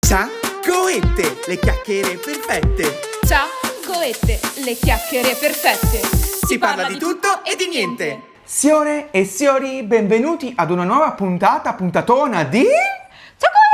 Ciaccoette, le chiacchiere perfette. Ciaccoette, le chiacchiere perfette. Si parla di tutto e di niente. Signore e signori, benvenuti ad una nuova puntatona di... Ciaccoette!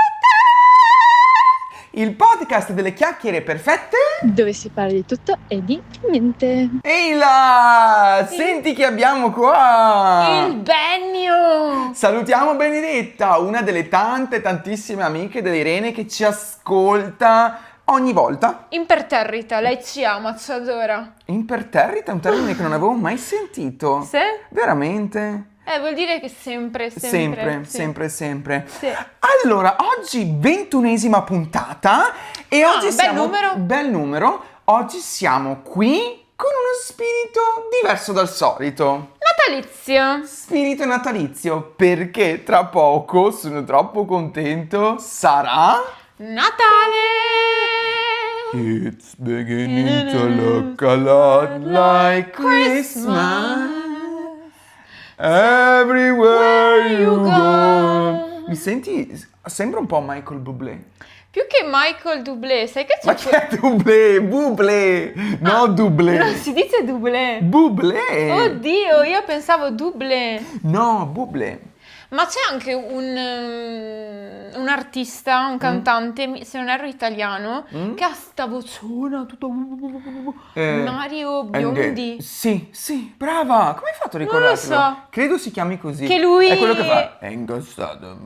Il podcast delle chiacchiere perfette. Dove si parla di tutto e di niente. Ehi là! Senti chi abbiamo qua! Il Benio! Salutiamo Benedetta, una delle tantissime amiche dell'Irene che ci ascolta ogni volta. Imperterrita, lei ci ama, ci adora. Imperterrita è un termine che non avevo mai sentito. Sì? Veramente? Vuol dire che sempre. Sempre. Sì. Allora, oggi 21esima puntata e oggi siamo... Bel numero. Oggi siamo qui con uno spirito diverso dal solito. Natalizio. Spirito natalizio, perché tra poco, sono troppo contento, sarà... Natale! It's beginning to look a lot like Christmas. Everywhere you go. Mi senti? Sembra un po' Michael Bublé. Più che Michael Bublé, sai che c'è... Ma che è Bublé? Bublé! No, Dublé. Non si dice Bublé. Bublé! Oddio, io pensavo Dublé. No, Bublé. Ma c'è anche un artista, un cantante, se non erro italiano, che ha sta vocona tutto... Mario Biondi. Sì, brava! Come hai fatto a ricordartelo? Non lo so. Credo si chiami così. Che lui... È quello che fa... È ingossato.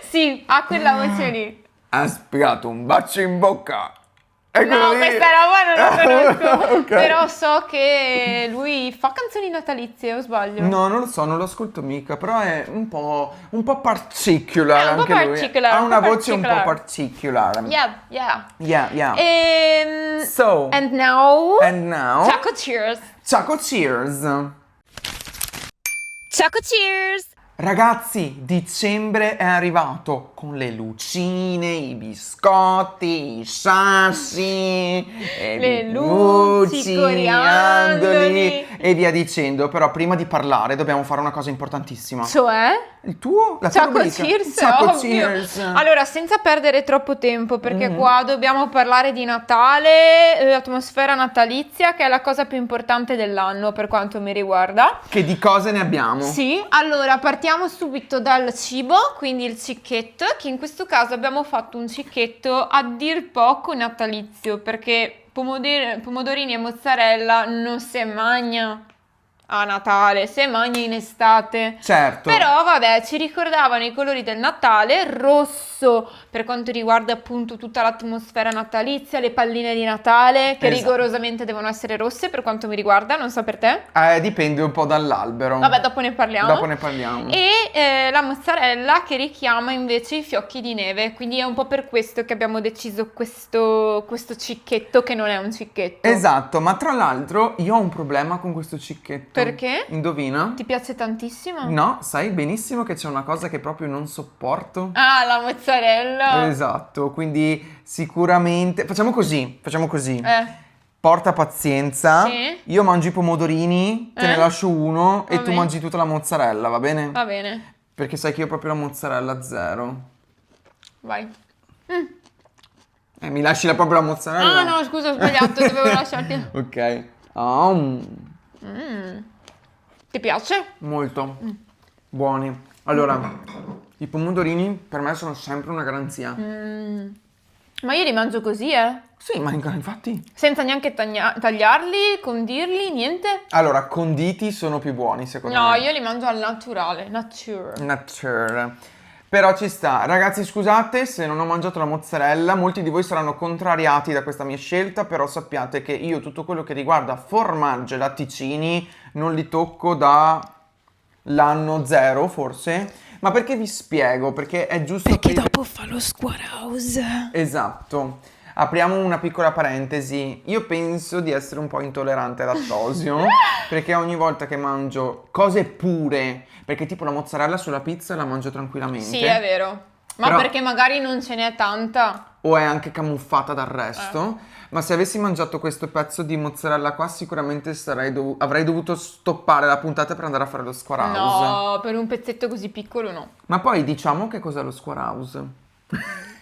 Sì, ha quella voce lì. Ha spiegato un bacio in bocca. È No, quello lì. questa roba non la conosco. Ok. Però so che lui fa canzoni natalizie, o sbaglio? No, non lo so, non lo ascolto mica, però è un po' particular È un po' anche lui. particular, Ha un una po' voce un po' particular. particular. Yeah. Yeah. So, And now... Ciao Cheers. cheers. Cheers. Ragazzi, dicembre è arrivato con le lucine, i biscotti, i sassi, Le luci, i coriandoli e via dicendo. Però prima di parlare dobbiamo fare una cosa importantissima. Cioè? Il tuo? La tua rubrica? Ciao ovvio. cheers. Allora, senza perdere troppo tempo, perché qua dobbiamo parlare di Natale, atmosfera natalizia, che è la cosa più importante dell'anno per quanto mi riguarda. Che di cose ne abbiamo? Sì, allora partiamo subito dal cibo, quindi il cicchetto, che in questo caso abbiamo fatto un cicchetto a dir poco natalizio, perché pomodorini e mozzarella non si mangia a Natale, si mangia in estate. Certo. Però vabbè, ci ricordavano i colori del Natale, rosso per quanto riguarda appunto tutta l'atmosfera natalizia, le palline di Natale che Esatto. rigorosamente devono essere rosse per quanto mi riguarda, non so per te. Dipende un po' dall'albero. Vabbè, dopo ne parliamo. E la mozzarella che richiama invece i fiocchi di neve, quindi è un po' per questo che abbiamo deciso questo cicchetto che non è un cicchetto. Esatto, ma tra l'altro io ho un problema con questo cicchetto. Perché? Indovina? Ti piace tantissimo? No, sai benissimo che c'è una cosa che proprio non sopporto. Ah, la mozzarella. Esatto, quindi sicuramente... Facciamo così. Porta pazienza. Sì. Io mangio i pomodorini, te ne lascio uno e Va tu bene. mangi tutta la mozzarella, va bene? Va bene, Perché sai che io proprio la mozzarella zero. vai. Mi lasci proprio la mozzarella? Ah no, scusa, ho sbagliato, dovevo lasciarti. Ok. Ti piace? Molto buoni. Allora, i pomodorini per me sono sempre una garanzia. Ma io li mangio così, Sì, ma infatti. senza neanche tagliarli, condirli, niente. Allora, conditi sono più buoni secondo No, me. io li mangio al naturale, nature. Nature. Però ci sta. Ragazzi, scusate se non ho mangiato la mozzarella, molti di voi saranno contrariati da questa mia scelta, però sappiate che io tutto quello che riguarda formaggio e latticini non li tocco da l'anno zero, forse. Ma perché vi spiego? Perché è giusto Perché aprire- dopo fa lo squarhouse. Esatto. Apriamo una piccola parentesi. Io penso di essere un po' intollerante al lattosio, perché ogni volta che mangio cose pure, perché tipo la mozzarella sulla pizza la mangio tranquillamente. Sì, è vero. Ma Però- perché magari non ce n'è tanta. o è anche camuffata dal resto. Ma se avessi mangiato questo pezzo di mozzarella qua, sicuramente avrei dovuto stoppare la puntata per andare a fare lo square house. No, per un pezzetto così piccolo no. Ma poi diciamo che cos'è lo square house?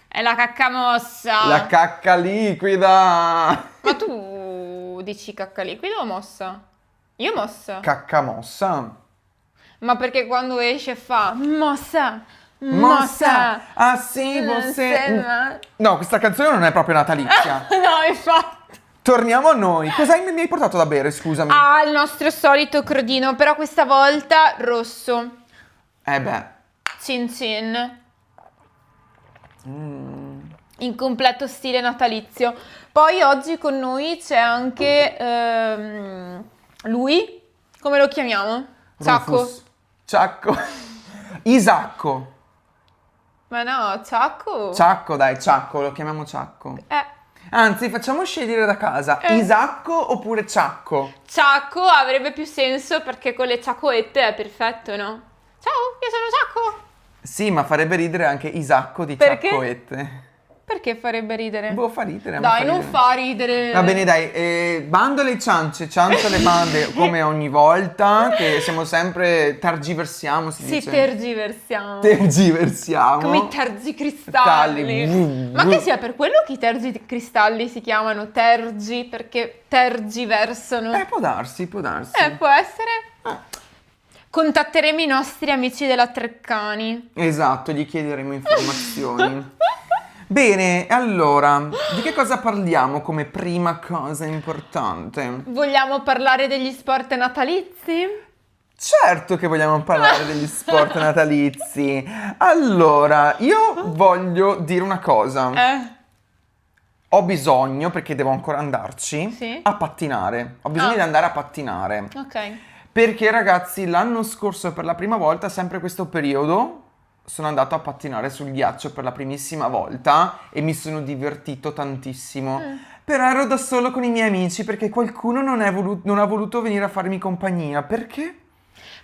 È la cacca mossa. La cacca liquida! Ma tu dici cacca liquida o mossa? Io mossa. Cacca mossa? Ma perché quando esce fa mossa, Mossa! Ah sì, Non você... sembra- No, questa canzone non è proprio natalizia. No, infatti. Torniamo a noi. Cosa mi hai portato da bere, scusami? Ah, il nostro solito crodino, però questa volta rosso. Beh. Cin cin. In completo stile natalizio. Poi oggi con noi c'è anche lui. Come lo chiamiamo? Ciacco. Rufus. Ciacco. Isacco. Ma no, Ciacco. Ciacco, dai, Ciacco, lo chiamiamo Ciacco. Anzi, facciamo scegliere da casa, Isacco oppure Ciacco? Ciacco avrebbe più senso perché con le ciaccoette è perfetto, no? Ciao, io sono Ciacco. Sì, ma farebbe ridere anche Isacco di Perché? Ciaccoette. Perché farebbe ridere? Boh, fa ridere. a me Dai, fa non ridere. fa ridere. Va bene, dai, bandole e ciance le bande come ogni volta, che siamo sempre, tergiversiamo, si Sì, dice. tergiversiamo. Tergiversiamo. Come i tergicristalli. Cristalli. Ma che sia per quello che i tergicristalli si chiamano tergi, perché tergiversano. Può darsi, può darsi. Può essere. Contatteremo i nostri amici della Treccani. Esatto, gli chiederemo informazioni. Bene, allora, di che cosa parliamo come prima cosa importante? Vogliamo parlare degli sport natalizi? Certo che vogliamo parlare degli sport natalizi. Allora, io voglio dire una cosa. Ho bisogno, perché devo ancora andarci, Sì? a pattinare. Ho bisogno di andare a pattinare. Ok. Perché ragazzi, l'anno scorso per la prima volta, sempre questo periodo, sono andato a pattinare sul ghiaccio per la primissima volta e mi sono divertito tantissimo. Però ero da solo con i miei amici perché qualcuno non ha voluto venire a farmi compagnia. Perché?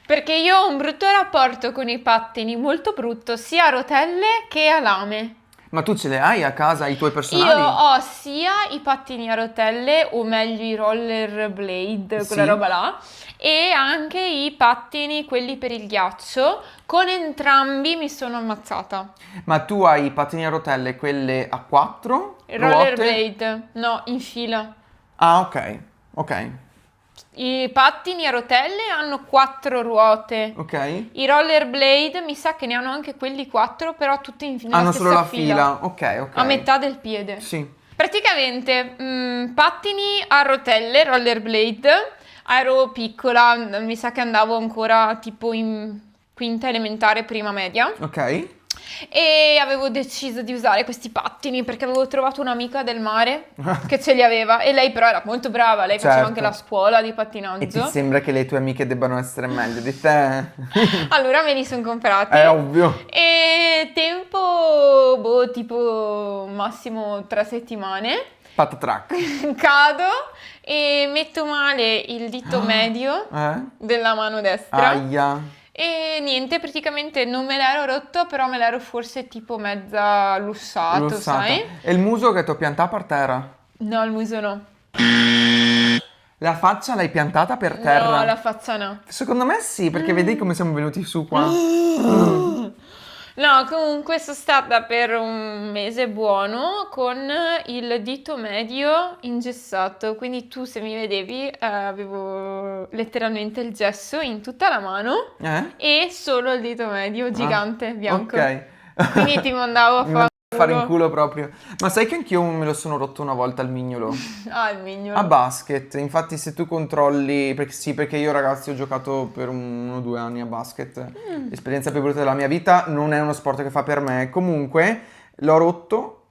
Perché io ho un brutto rapporto con i pattini, molto brutto, sia a rotelle che a lame. Ma tu ce le hai a casa, i tuoi personali? Io ho sia i pattini a rotelle, o meglio i rollerblade, Sì. quella roba là, e anche i pattini, quelli per il ghiaccio. Con entrambi mi sono ammazzata. Ma tu hai i pattini a rotelle, quelle a 4 Il ruote? rollerblade, no, in fila. Ah, ok, ok, I pattini a rotelle hanno 4 ruote. ok. I rollerblade mi sa che ne hanno anche quelli 4, però tutti nella Hanno stessa solo la fila. fila, ok, ok. A metà del piede. Sì. Praticamente, pattini a rotelle, rollerblade, ero piccola, mi sa che andavo ancora tipo in quinta elementare, prima media, Ok. e avevo deciso di usare questi pattini perché avevo trovato un'amica del mare che ce li aveva, e lei però era molto brava, lei faceva Certo. anche la scuola di E ti pattinaggio. sembra che le tue amiche debbano essere meglio di te? Allora me li sono comprati. È ovvio. E tempo, tipo massimo 3 settimane, Patatrack. cado e metto male il dito medio della mano destra. Aia. E niente, praticamente non me l'ero rotto, però me l'ero forse tipo mezza lussato, Lussata. sai? E il muso che ti ho piantato per terra? No, il muso no. La faccia l'hai piantata per terra? No, la faccia no. Secondo me sì, perché vedi come siamo venuti su qua. No, comunque sono stata per un mese buono con il dito medio ingessato, quindi tu se mi vedevi avevo letteralmente il gesso in tutta la mano e solo il dito medio gigante bianco. Ok. Quindi ti mandavo a Mi mandavo a fare in culo. culo proprio. Ma sai che anch'io me lo sono rotto una volta al mignolo? Ah, il mignolo. A basket, infatti se tu controlli, perché io ragazzi ho giocato per 1 o 2 anni a basket, l'esperienza più brutta della mia vita, non è uno sport che fa per me, comunque l'ho rotto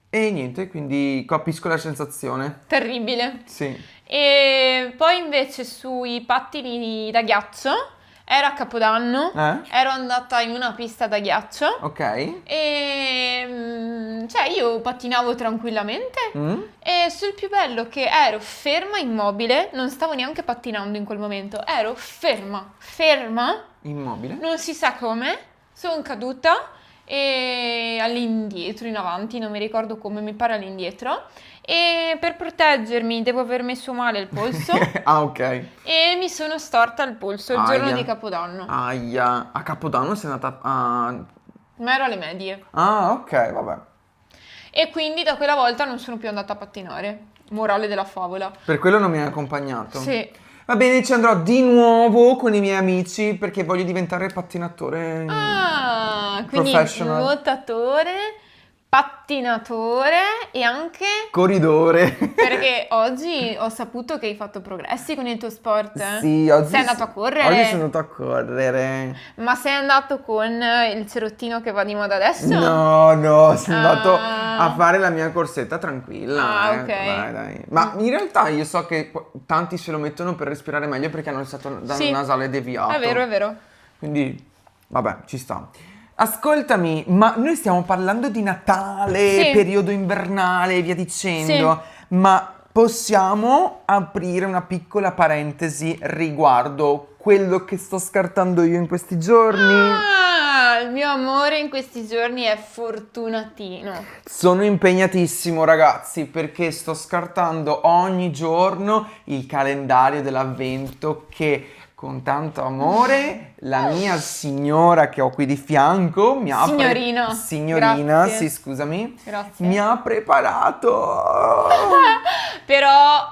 e niente, quindi capisco la sensazione. Terribile. Sì. E poi invece sui pattini da ghiaccio, era Capodanno, ero andata in una pista da ghiaccio. Ok. E cioè io pattinavo tranquillamente e sul più bello che ero ferma immobile, non stavo neanche pattinando in quel momento, ero ferma, Immobile. non si sa come, sono caduta e all'indietro, in avanti, non mi ricordo come, mi pare all'indietro. E per proteggermi devo aver messo male il polso Ah, ok. e mi sono storta il polso il giorno Aia. di Capodanno. Aia. A Capodanno sei andata a... Ma ero alle medie. Ah, ok, vabbè. E quindi da quella volta non sono più andata a pattinare. Morale della favola. Per quello non mi hai accompagnato. Sì. Va bene, ci andrò di nuovo con i miei amici perché voglio diventare pattinatore. Ah, quindi Professional. nuotatore, pattinatore e anche Corridore. perché oggi ho saputo che hai fatto progressi con il tuo sport. Sì, oggi Sei andato a correre? Oggi sono andato a correre. Ma sei andato con il cerottino che va di moda adesso? No, sono andato Ah. a fare la mia corsetta tranquilla. Ah, ok. Dai. Ma in realtà io so che tanti se lo mettono per respirare meglio perché hanno il stato Sì. nasale deviato. È vero, è vero. Quindi, vabbè, ci sta. Ascoltami, ma noi stiamo parlando di Natale, Sì. periodo invernale e via dicendo, ma possiamo aprire una piccola parentesi riguardo quello che sto scartando io in questi giorni? Ah, il mio amore in questi giorni è fortunatino. Sono impegnatissimo, ragazzi, perché sto scartando ogni giorno il calendario dell'avvento che con tanto amore la mia signora che ho qui di fianco mi ha Signorina, signorina, grazie. sì, scusami, Grazie. mi ha preparato. Però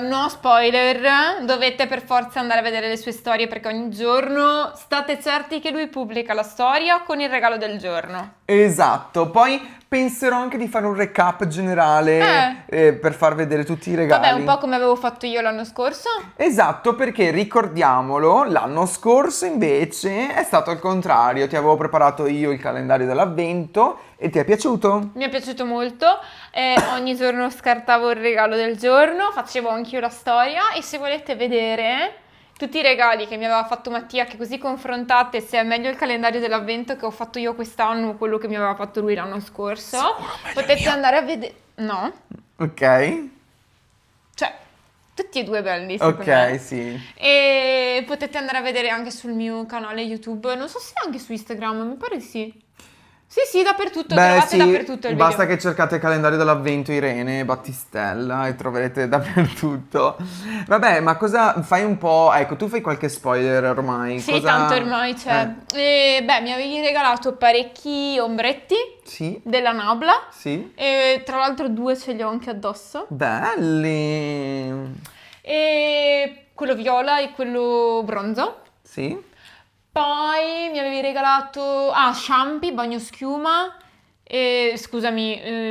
no spoiler, dovete per forza andare a vedere le sue storie perché ogni giorno state certi che lui pubblica la storia con il regalo del giorno. Esatto, poi penserò anche di fare un recap generale per far vedere tutti i regali. Vabbè, un po' come avevo fatto io l'anno scorso. Esatto, perché ricordiamolo, l'anno scorso invece è stato il contrario, ti avevo preparato io il calendario dell'avvento e ti è piaciuto? Mi è piaciuto molto, ogni giorno scartavo il regalo del giorno, facevo anch'io la storia e se volete vedere tutti i regali che mi aveva fatto Mattia, che così confrontate se è meglio il calendario dell'avvento che ho fatto io quest'anno o quello che mi aveva fatto lui l'anno scorso, potete andare a vedere... No? Ok, Cioè, tutti e due belli secondo me. ok, sì. E potete andare a vedere anche sul mio canale YouTube, non so se anche su Instagram, mi pare di sì. Sì, dappertutto, trovate dappertutto il basta video. che cercate il calendario dell'avvento Irene Battistella e troverete dappertutto. Vabbè, ma cosa fai un po'? Ecco, tu fai qualche spoiler ormai. Sì, cosa... tanto ormai c'è. Beh, mi avevi regalato parecchi ombretti Sì, della Nabla sì. e tra l'altro 2 ce li ho anche addosso. Belli. E quello viola e quello bronzo. Sì. Poi mi avevi regalato shampoo, bagnoschiuma,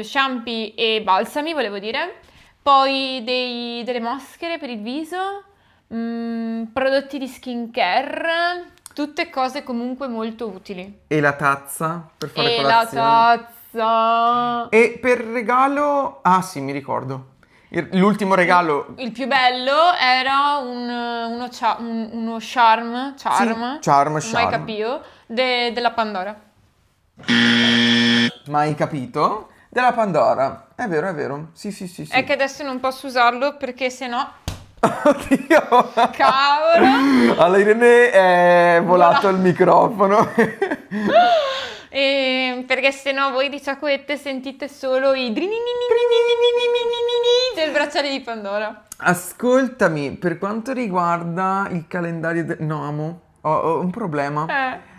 shampoo e balsami, volevo dire. Poi delle maschere per il viso, prodotti di skincare, tutte cose comunque molto utili. E la tazza per fare E la colazione. tazza. E per regalo... Ah sì, mi ricordo. L'ultimo regalo... Il più bello era uno charm, Sì, charm. mai capito, della Pandora. Mai capito? Della Pandora. È vero. Sì. È che adesso non posso usarlo perché sennò, Oddio. cavolo, Alla Irene è volato il microfono. perché sennò voi di Ciacuette sentite solo i del bracciale di Pandora. Ascoltami, per quanto riguarda il calendario... No, amo, ho un problema.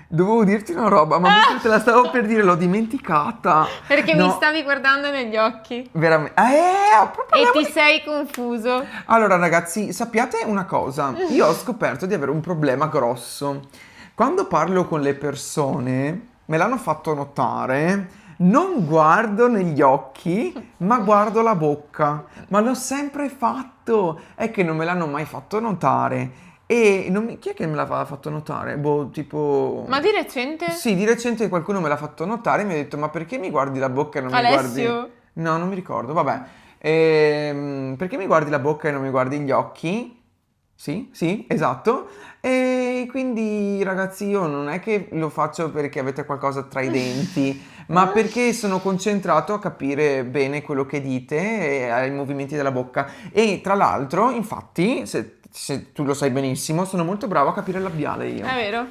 Dovevo dirti una roba, ma mentre te la stavo per dire l'ho dimenticata. Perché No, mi stavi guardando negli occhi veramente... ho proprio... e ti sei confuso. Allora ragazzi, sappiate una cosa, io ho scoperto di avere un problema grosso. Quando parlo con le persone, me l'hanno fatto notare, non guardo negli occhi, ma guardo la bocca. Ma l'ho sempre fatto, è che non me l'hanno mai fatto notare. E chi è che me l'ha fatto notare? Boh, tipo... Ma di recente? Sì, di recente qualcuno me l'ha fatto notare e mi ha detto, ma perché mi guardi la bocca e non mi guardi... Alessio? No, non mi ricordo, vabbè. Perché mi guardi la bocca e non mi guardi gli occhi? Sì, esatto. E quindi ragazzi io non è che lo faccio perché avete qualcosa tra i denti, ma perché sono concentrato a capire bene quello che dite e ai movimenti della bocca. E tra l'altro, infatti, se tu lo sai benissimo, sono molto bravo a capire il labiale io. È vero.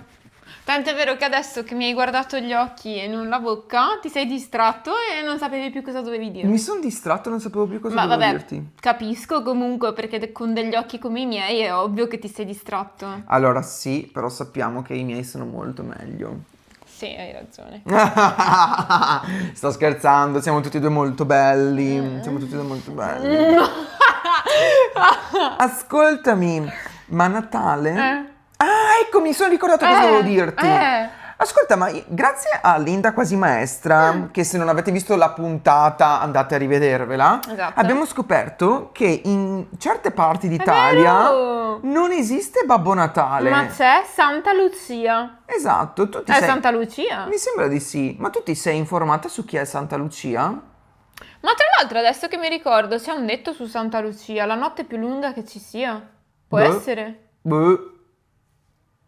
Tant'è vero che adesso che mi hai guardato gli occhi e non la bocca, ti sei distratto e non sapevi più cosa dovevi dire. Mi sono distratto, non sapevo più cosa Ma dovevo vabbè, dirti. capisco comunque perché con degli occhi come i miei è ovvio che ti sei distratto. Allora sì, però sappiamo che i miei sono molto meglio. Sì, hai ragione. Sto scherzando, siamo tutti e due molto belli. Siamo tutti e due molto belli. Ascoltami, ma Natale? Ah, ecco, mi sono ricordato cosa dovevo dirti. Ascolta, ma grazie a Linda Quasi Maestra, che se non avete visto la puntata andate a rivedervela, Esatto. abbiamo scoperto che in certe parti d'Italia vero! non esiste Babbo Natale. Ma c'è Santa Lucia. Esatto, tu ti È sei... Santa Lucia? Mi sembra di sì, ma tu ti sei informata su chi è Santa Lucia? Ma tra l'altro, adesso che mi ricordo, c'è un detto su Santa Lucia, la notte più lunga che ci sia. Può Boh. essere? Boh,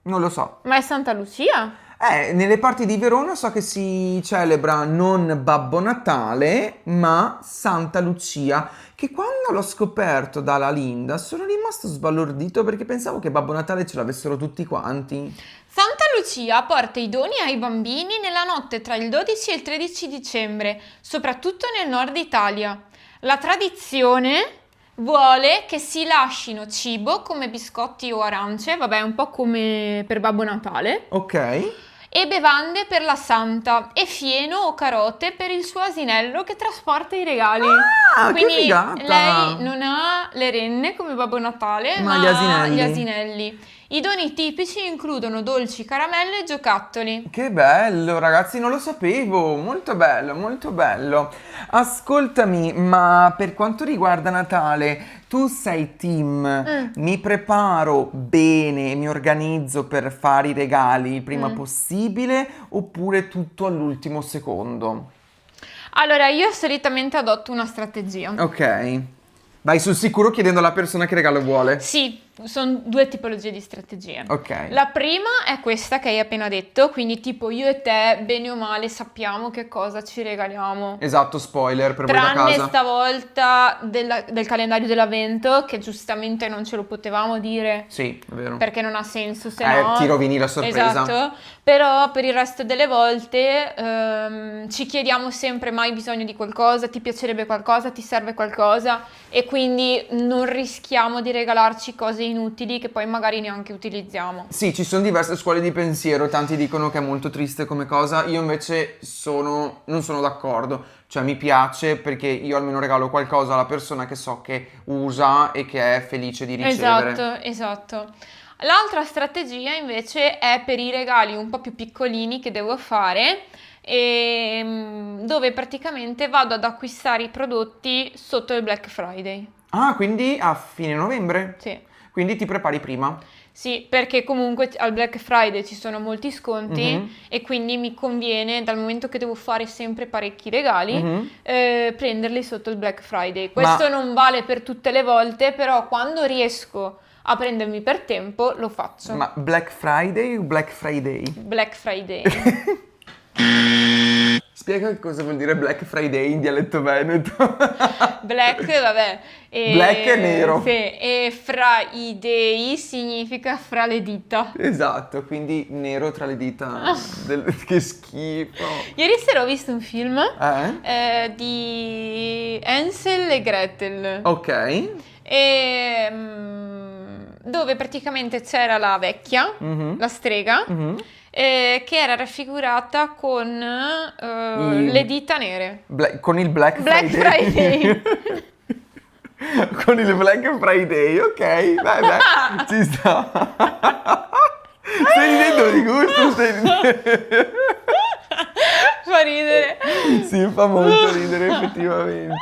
non lo so. Ma è Santa Lucia? Nelle parti di Verona so che si celebra non Babbo Natale, ma Santa Lucia, che quando l'ho scoperto dalla Linda sono rimasto sbalordito perché pensavo che Babbo Natale ce l'avessero tutti quanti. Santa Lucia porta i doni ai bambini nella notte tra il 12 e il 13 dicembre, soprattutto nel nord Italia. La tradizione vuole che si lascino cibo come biscotti o arance, vabbè, un po' come per Babbo Natale, Ok. e bevande per la Santa e fieno o carote per il suo asinello che trasporta i regali. Ah, che Quindi figata! lei non ha le renne come Babbo Natale, Ma ma gli ha asinelli. gli asinelli. I doni tipici includono dolci, caramelle e giocattoli. Che bello, ragazzi, non lo sapevo. Molto bello, molto bello. Ascoltami, ma per quanto riguarda Natale, tu sei team, mi preparo bene, mi organizzo per fare i regali il prima possibile oppure tutto all'ultimo secondo? Allora, io solitamente adotto una strategia. Ok. Vai sul sicuro chiedendo alla persona che regalo vuole. Sì, sono due tipologie di strategie. Ok. La prima è questa che hai appena detto, quindi tipo io e te, bene o male, sappiamo che cosa ci regaliamo. Esatto, spoiler per voi da Tranne casa. stavolta del calendario dell'avvento, che giustamente non ce lo potevamo dire. Sì, è vero. Perché non ha senso, se no... ti rovini la sorpresa. Esatto, però per il resto delle volte ci chiediamo sempre: mai hai bisogno di qualcosa, ti piacerebbe qualcosa, ti serve qualcosa, e quindi non rischiamo di regalarci cose inutili che poi magari neanche utilizziamo. Sì, ci sono diverse scuole di pensiero, tanti dicono che è molto triste come cosa, io invece non sono d'accordo, cioè mi piace perché io almeno regalo qualcosa alla persona che so che usa e che è felice di ricevere. Esatto. L'altra strategia invece è per i regali un po' più piccolini che devo fare, dove praticamente vado ad acquistare i prodotti sotto il Black Friday. Ah, quindi a fine novembre? Sì. Quindi ti prepari prima? Sì, perché comunque al Black Friday ci sono molti sconti e quindi mi conviene, dal momento che devo fare sempre parecchi regali, prenderli sotto il Black Friday. Questo non vale per tutte le volte, però quando riesco a prendermi per tempo lo faccio. Ma Black Friday o Black Friday? Black Friday. Spiega cosa vuol dire Black Friday in dialetto veneto. Black, vabbè. Black è nero. Sì, e Friday significa fra le dita. Esatto, quindi nero tra le dita. Che schifo. Ieri sera ho visto un film Eh? di Hansel e Gretel. Ok. Dove praticamente c'era la vecchia, la strega, che era raffigurata con le dita nere. Con il Black Black Friday. Con il Black Friday, ok, beh, ci sta. Stai ridendo di gusto, stai ridendo. Fa ridere. Sì, fa molto ridere effettivamente.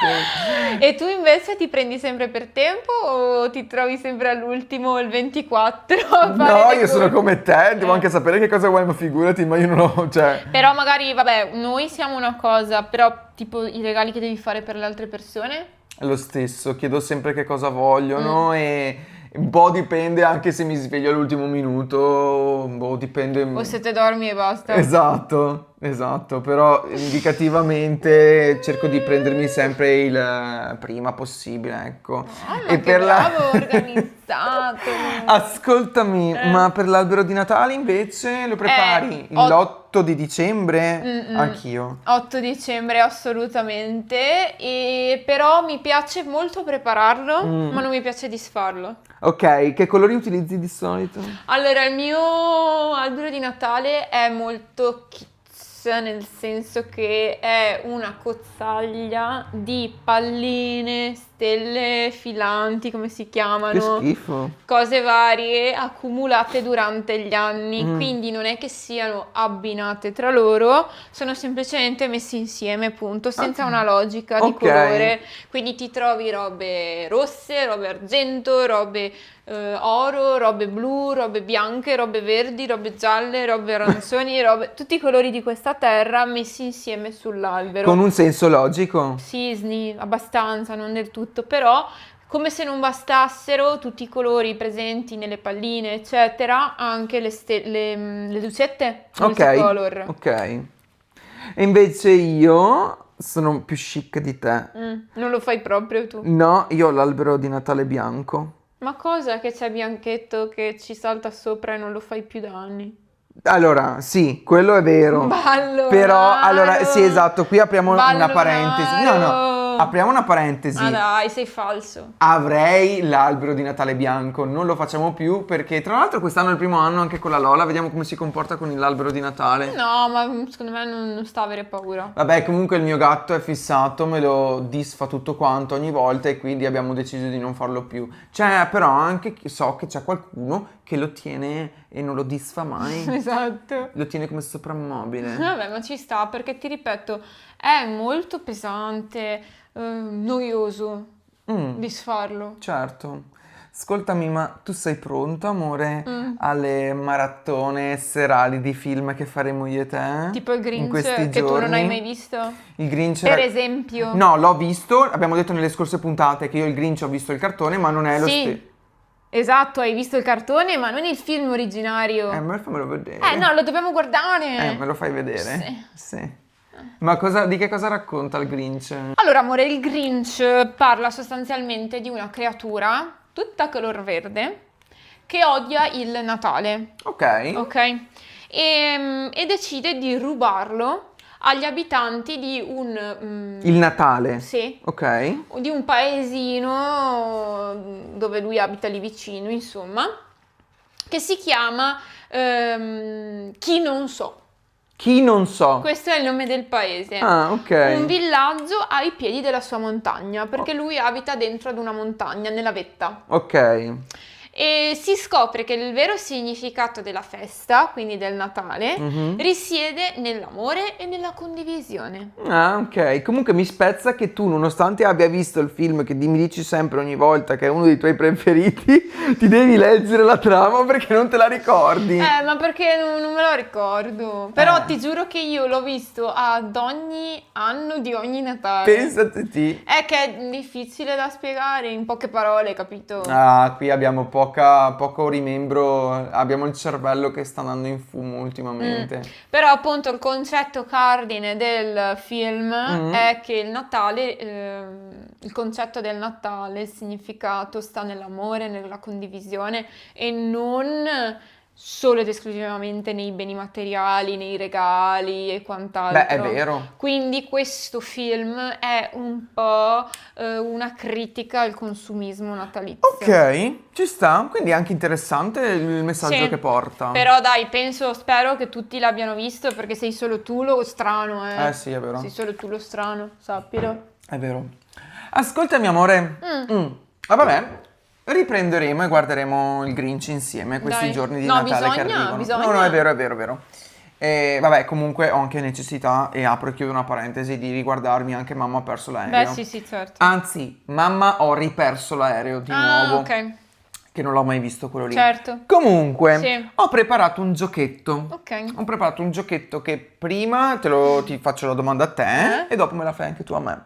E tu invece ti prendi sempre per tempo o ti trovi sempre all'ultimo, il 24? a fare No, le io sono cose? come te, devo anche sapere che cosa vuoi, ma figurati, ma io non ho, cioè... Però magari, vabbè, noi siamo una cosa, però tipo i regali che devi fare per le altre persone? È lo stesso, chiedo sempre che cosa vogliono e un po' dipende anche se mi sveglio all'ultimo minuto, boh, dipende... O se te dormi e basta? Esatto, esatto, però indicativamente cerco di prendermi sempre il prima possibile, ecco. Ma E che bravo, organizzato. Ascoltami, ma per l'albero di Natale invece lo prepari l'8 di dicembre? Anch'io. 8 dicembre assolutamente, e però mi piace molto prepararlo, ma non mi piace disfarlo. Ok, che colori utilizzi di solito? Allora, il mio albero di Natale è molto kids, nel senso che è una cozzaglia di palline, stelle filanti, come si Che chiamano? schifo. Cose varie accumulate durante gli anni, quindi non è che siano abbinate tra loro, sono semplicemente messi insieme, punto, senza una logica di Ok. colore. Quindi ti trovi robe rosse, robe argento, robe oro, robe blu, robe bianche, robe verdi, robe gialle, robe arancioni, tutti i colori di questa terra messi insieme sull'albero. Con un senso logico? Sì, abbastanza, non del tutto, però come se non bastassero tutti i colori presenti nelle palline, eccetera, anche le lucette multicolor. Ok. E invece io sono più chic di te. Non lo fai proprio tu. No, io ho l'albero di Natale bianco. Ma cosa che c'è Bianchetto che ci salta sopra e non lo fai più da anni? Allora, sì, quello è vero. Ballo Però, naro. allora, sì, esatto, qui apriamo una Ballo parentesi. naro. No, apriamo una parentesi. Ah dai, sei falso. Avrei l'albero di Natale bianco, non lo facciamo più perché tra l'altro quest'anno è il primo anno anche con la Lola, vediamo come si comporta con l'albero di Natale. No, ma secondo me non sta a avere paura. Vabbè, comunque il mio gatto è fissato, me lo disfa tutto quanto ogni volta e quindi abbiamo deciso di non farlo più. C'è però anche, so che c'è qualcuno che lo tiene e non lo disfa mai, Esatto. lo tiene come soprammobile. Vabbè, ma ci sta perché ti ripeto, è molto pesante, noioso disfarlo. Certo. Ascoltami, ma tu sei pronta, amore, alle maratone serali di film che faremo io e te? Tipo il in Grinch questi che tu non hai giorni? mai visto? Il Grinch Per esempio. No, l'ho visto, abbiamo detto nelle scorse puntate che io il Grinch ho visto il cartone, ma non è lo stesso. Sì, esatto, hai visto il cartone, ma non il film originario. Ma fammelo vedere. No, lo dobbiamo guardare. Me lo fai vedere? Sì. Sì. Ma di che cosa racconta il Grinch? Allora, amore, il Grinch parla sostanzialmente di una creatura tutta color verde che odia il Natale, Ok. ok? E decide di rubarlo agli abitanti di Il Natale. sì, Ok. di un paesino dove lui abita lì vicino, insomma, che si chiama Chi non so. Chi non so. Questo è il nome del paese. Ah, ok. Un villaggio ai piedi della sua montagna, perché lui abita dentro ad una montagna, nella vetta. Ok. E si scopre che il vero significato della festa, quindi del Natale, risiede nell'amore e nella condivisione. Ah, ok. Comunque mi spezza che tu, nonostante abbia visto il film che mi dici sempre ogni volta che è uno dei tuoi preferiti, ti devi leggere la trama perché non te la ricordi. Ma perché non me lo ricordo. Però ti giuro che io l'ho visto ad ogni anno di ogni Natale. Pensate te. È che è difficile da spiegare in poche parole, capito? Ah, qui abbiamo poco rimembro, abbiamo il cervello che sta andando in fumo ultimamente. Però appunto il concetto cardine del film è che il Natale, il concetto del Natale, il significato sta nell'amore, nella condivisione e non solo ed esclusivamente nei beni materiali, nei regali e quant'altro. Beh, è vero. Quindi questo film è un po' una critica al consumismo natalizio. Ok, ci sta, quindi è anche interessante il messaggio Sì, che porta. però dai, spero che tutti l'abbiano visto perché sei solo tu lo strano, Sì, è vero. Sei solo tu lo strano, sappilo. È vero. Ascoltami, amore. Ah, vabbè, riprenderemo e guarderemo il Grinch insieme questi Dai. giorni di No, Natale che bisogna. arrivano. No, è vero, è vero, è vero. E vabbè, comunque ho anche necessità, e apro e chiudo una parentesi, di riguardarmi anche Mamma ha perso l'aereo. Beh, sì, certo. Anzi, Mamma ho riperso l'aereo di nuovo. Ok, Che non l'ho mai visto quello lì. certo. Comunque, Sì. ho preparato un giochetto. Ok. Ho preparato un giochetto che prima ti faccio la domanda a te e dopo me la fai anche tu a me.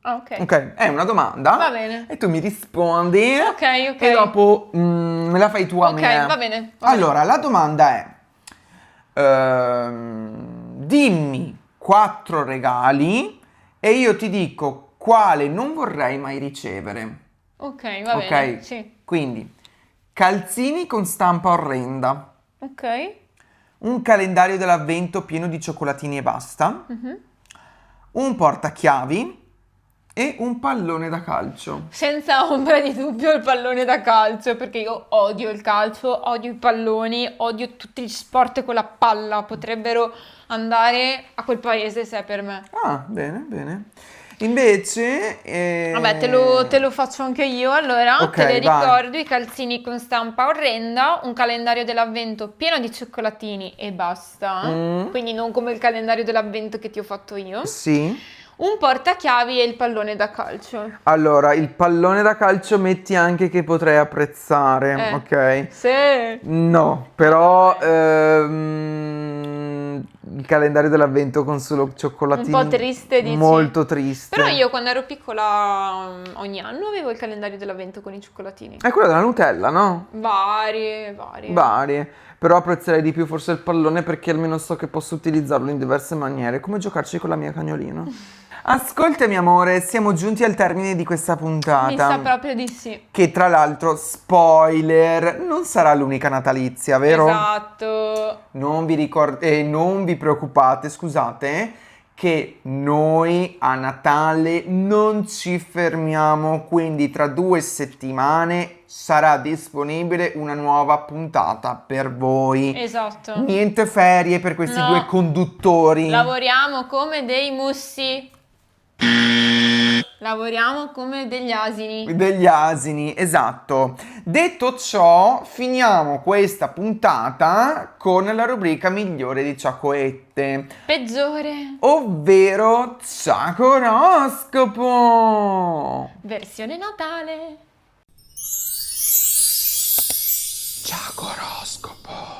Ah, ok. Ok, è una domanda. Va bene. E tu mi rispondi. Ok. E dopo me la fai tu a Ok, me. va bene. Allora, la domanda è: dimmi 4 regali e io ti dico quale non vorrei mai ricevere. Ok, va Ok? bene. Sì. Quindi, calzini con stampa orrenda, Ok. un calendario dell'avvento pieno di cioccolatini e basta, Mhm. un portachiavi e un pallone da calcio. Senza ombra di dubbio il pallone da calcio, perché io odio il calcio, odio i palloni, odio tutti gli sport con la palla. Potrebbero andare a quel paese se è per me. Ah, bene, bene. Invece... Vabbè, te lo faccio anche io, allora. Ok, Te le vai. ricordo, i calzini con stampa orrenda, un calendario dell'avvento pieno di cioccolatini e basta. Mm. Quindi non come il calendario dell'avvento che ti ho fatto io. Sì. Un portachiavi e il pallone da calcio. Allora, il pallone da calcio metti anche che potrei apprezzare, ok? Sì. No, però il calendario dell'avvento con solo cioccolatini. Un po' triste, dici? Molto triste. Però io quando ero piccola ogni anno avevo il calendario dell'avvento con i cioccolatini. È quello della Nutella, no? Varie. Varie. Però apprezzerei di più forse il pallone perché almeno so che posso utilizzarlo in diverse maniere, come giocarci con la mia cagnolina. Ascoltami amore, siamo giunti al termine di questa puntata. Mi sa proprio di sì. Che tra l'altro, spoiler, non sarà l'unica natalizia, vero? Esatto. Non vi preoccupate, scusate, che noi a Natale non ci fermiamo, quindi tra 2 settimane sarà disponibile una nuova puntata per voi. Esatto. Niente ferie per questi No. 2 conduttori. Lavoriamo come dei mussi. Lavoriamo come degli asini. Degli asini, esatto. Detto ciò, finiamo questa puntata con la rubrica migliore di Ciacoette, Peggiore. ovvero Ciacoroscopo. Versione Natale. Ciacoroscopo.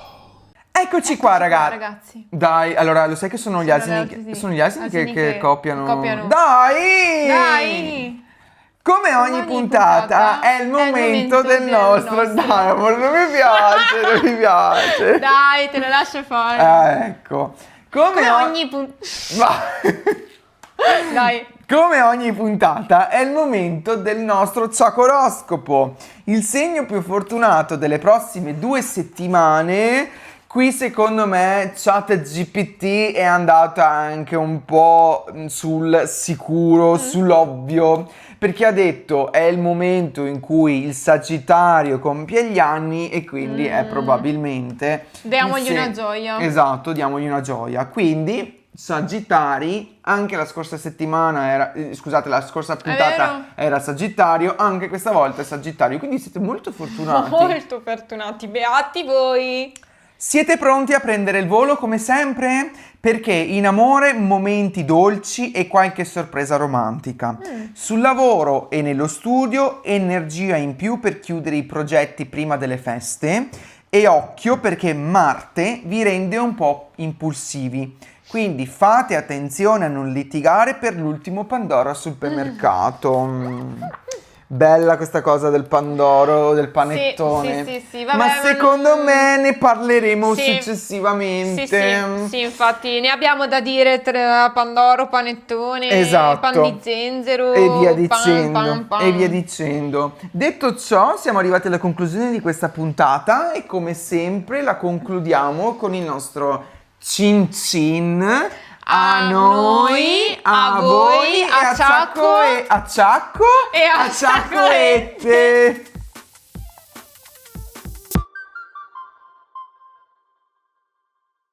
Eccoci qua, Ragazzi. Dai, allora, lo sai che sono gli Sono asini, gli asini. sono gli asini Asini che che copiano. copiano. Dai! Dai. Come ogni puntata è il momento del nostro. Dai, amore, non mi piace, non mi piace. Dai, te lo lascio fare. Ecco. Come ogni Dai. Come ogni puntata è il momento del nostro Ciacoroscopo, il segno più fortunato delle prossime 2 settimane. Qui secondo me ChatGPT è andata anche un po' sul sicuro, sull'ovvio, perché ha detto è il momento in cui il Sagittario compie gli anni e quindi è probabilmente... Diamogli una gioia. Esatto, diamogli una gioia. Quindi... Sagittari, anche la scorsa settimana era, scusate, la scorsa puntata era Sagittario, anche questa volta è Sagittario, quindi siete molto fortunati. Molto fortunati, beati voi. Siete pronti a prendere il volo come sempre? Perché in amore momenti dolci e qualche sorpresa romantica. Sul lavoro e nello studio energia in più per chiudere i progetti prima delle feste e occhio perché Marte vi rende un po' impulsivi. Quindi fate attenzione a non litigare per l'ultimo Pandoro al supermercato. Bella questa cosa del Pandoro, del panettone. Sì, vabbè, ma secondo me ne parleremo sì. successivamente. Sì, infatti ne abbiamo da dire tra Pandoro, panettone, Esatto. pan di zenzero E via pan, dicendo. pan. E via dicendo. Detto ciò, siamo arrivati alla conclusione di questa puntata e come sempre la concludiamo con il nostro cin cin. A noi, a voi, a Ciacco e a Ciaccoette. Ciacoette.